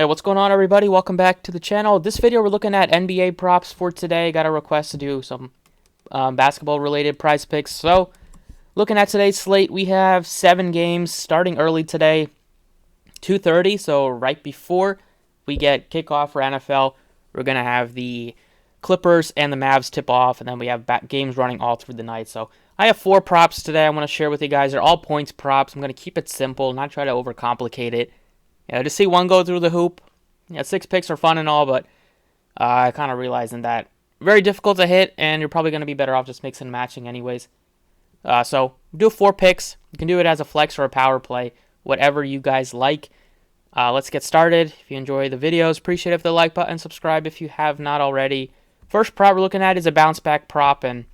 Hey, what's going on, everybody? Welcome back to the channel. This video, we're looking at NBA props for today. Got a request to do some basketball-related prize picks. So, looking at today's slate, we have 7 games starting early today, 2:30. So, right before we get kickoff for NFL, we're going to have the Clippers and the Mavs tip off, and then we have games running all through the night. So, I have 4 props today I want to share with you guys. They're all points props. I'm going to keep it simple, not try to overcomplicate it. To see one go through the hoop. 6 picks are fun and all, but I kind of realizing that very difficult to hit, and you're probably going to be better off just mixing and matching anyways. So do 4 picks. You can do it as a flex or a power play, whatever you guys like. Let's get started. If you enjoy the videos, appreciate it if the like button, subscribe if you have not already. First prop we're looking at is a bounce back prop, and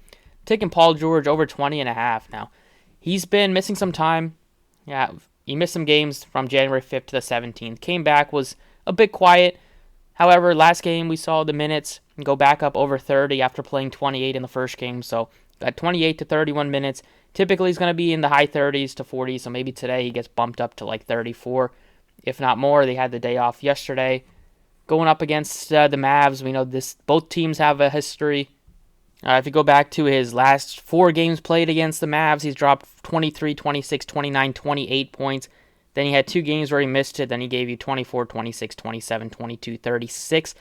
taking Paul George over 20.5. Now, he's been missing some time. He missed some games from January 5th to the 17th. Came back, was a bit quiet. However, last game we saw the minutes go back up over 30 after playing 28 in the first game. So, got 28 to 31 minutes. Typically, he's going to be in the high 30s to 40s. So, maybe today he gets bumped up to like 34, if not more. They had the day off yesterday. Going up against the Mavs, we know both teams have a history. If you go back to his last 4 games played against the Mavs, he's dropped 23, 26, 29, 28 points. Then he had 2 games where he missed it. Then he gave you 24, 26, 27, 22, 36.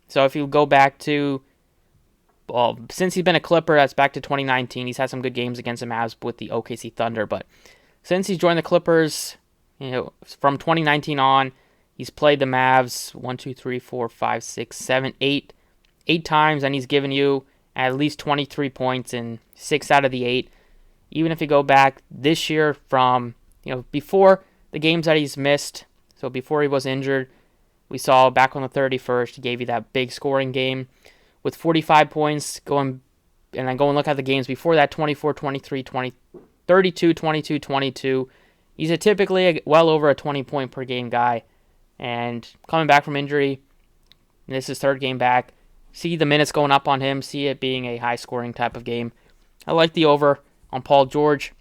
So if you go back to, since he's been a Clipper, that's back to 2019. He's had some good games against the Mavs with the OKC Thunder. But since he's joined the Clippers, from 2019 on, he's played the Mavs 8 times, and he's given you at least 23 points in 6 out of the 8. Even if you go back this year from, before the games that he's missed, so before he was injured, we saw back on the 31st, he gave you that big scoring game with 45 points, and then go and look at the games before that, 24, 23, 20, 32, 22, 22. He's typically well over a 20-point per game guy, and coming back from injury, this is his 3rd game back. See the minutes going up on him, see it being a high-scoring type of game. I like the over on Paul George.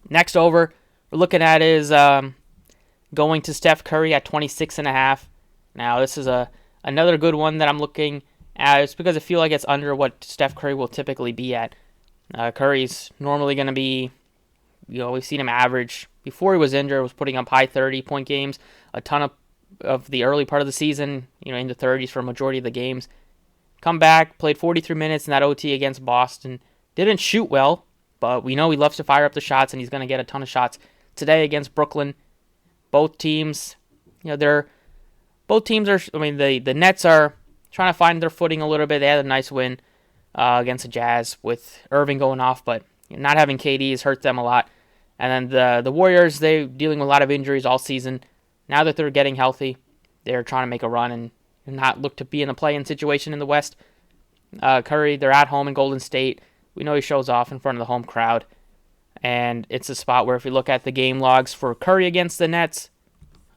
Next over we're looking at is going to Steph Curry at 26.5. Now, this is another good one that I'm looking at. It's because I feel like it's under what Steph Curry will typically be at. Curry's normally going to be, we've seen him average, before he was injured, was putting up high 30-point games, a ton of the early part of the season, in the 30s for a majority of the games. Come back, played 43 minutes in that OT against Boston. Didn't shoot well, but we know he loves to fire up the shots, and he's going to get a ton of shots today against Brooklyn. Both teams, the Nets are trying to find their footing a little bit. They had a nice win against the Jazz with Irving going off, but not having KD has hurt them a lot. And then the Warriors, they're dealing with a lot of injuries all season. Now that they're getting healthy, they're trying to make a run and not look to be in a play-in situation in the West. Curry, they're at home in Golden State. We know he shows off in front of the home crowd. And it's a spot where if you look at the game logs for Curry against the Nets,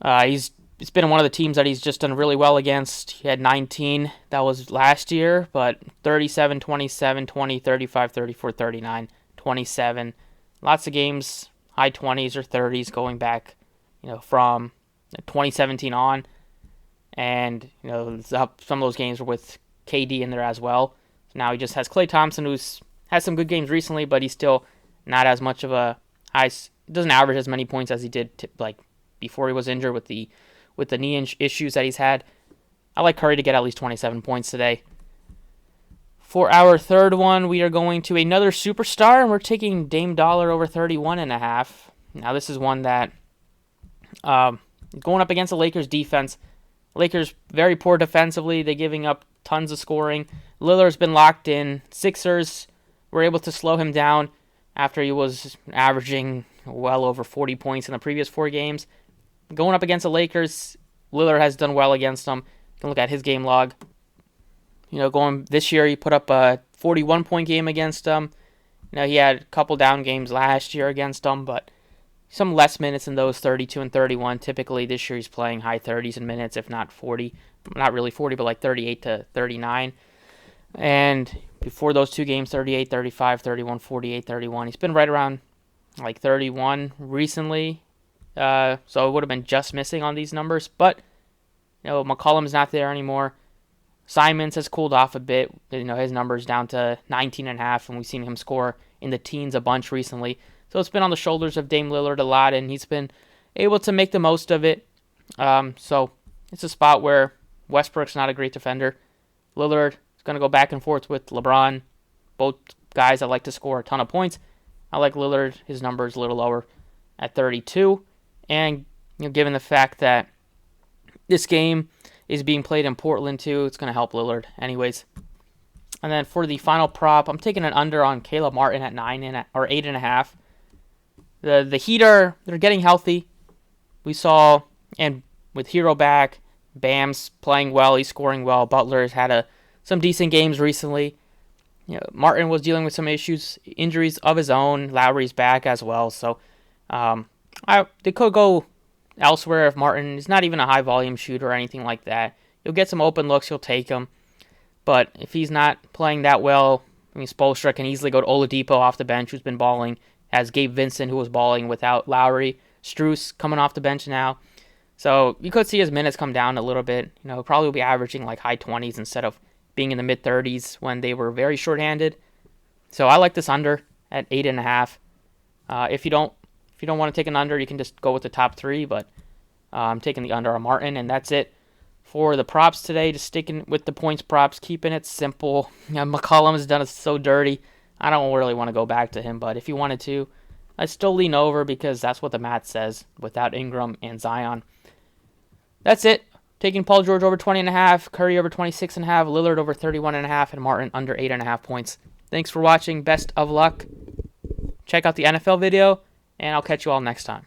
it's been one of the teams that he's just done really well against. He had 19. That was last year, but 37, 27, 20, 35, 34, 39, 27. Lots of games, high 20s or 30s going back, from 2017 on. And, some of those games were with KD in there as well. So now he just has Klay Thompson, who's had some good games recently, but he's still not as much of a high. Doesn't average as many points as he did before he was injured with the knee issues that he's had. I like Curry to get at least 27 points today. For our third one, we are going to another superstar, and we're taking Dame Dollar over 31.5. Now, this is one that going up against the Lakers defense. Lakers very poor defensively. They're giving up tons of scoring. Lillard's been locked in. Sixers were able to slow him down after he was averaging well over 40 points in the previous 4 games. Going up against the Lakers, Lillard has done well against them. You can look at his game log. Going this year, he put up a 41-point game against them. He had a couple down games last year against them, but some less minutes than those, 32 and 31. Typically, this year he's playing high 30s in minutes, if not 40. Not really 40, but like 38 to 39. And before those 2 games, 38, 35, 31, 48, 31. He's been right around like 31 recently. So it would have been just missing on these numbers. But McCollum's not there anymore. Simons has cooled off a bit. His number's down to 19.5, and we've seen him score in the teens a bunch recently. So it's been on the shoulders of Dame Lillard a lot, and he's been able to make the most of it. So it's a spot where Westbrook's not a great defender. Lillard is going to go back and forth with LeBron, both guys that like to score a ton of points. I like Lillard. His number is a little lower at 32. And given the fact that this game is being played in Portland too, it's going to help Lillard anyways. And then for the final prop, I'm taking an under on Caleb Martin at 8.5. The Heat they're getting healthy. We saw, and with Hero back, Bam's playing well, he's scoring well. Butler's had some decent games recently. Martin was dealing with some injuries of his own. Lowry's back as well, so they could go elsewhere if Martin is not even a high volume shooter or anything like that. You'll get some open looks, you'll take them. But if he's not playing that well, Spoelstra can easily go to Oladipo off the bench, who's been balling, as Gabe Vincent, who was balling without Lowry. Strus coming off the bench now. So you could see his minutes come down a little bit. He'll probably be averaging like high 20s instead of being in the mid 30s when they were very shorthanded. So I like this under at 8.5. If you don't want to take an under, you can just go with the top 3. But I'm taking the under on Martin, and that's it for the props today. Just sticking with the points props, keeping it simple. McCollum has done it so dirty. I don't really want to go back to him, but if you wanted to, I'd still lean over because that's what the math says without Ingram and Zion. That's it. Taking Paul George over 20.5, Curry over 26.5, Lillard over 31.5, and Martin under 8.5 points. Thanks for watching. Best of luck. Check out the NFL video, and I'll catch you all next time.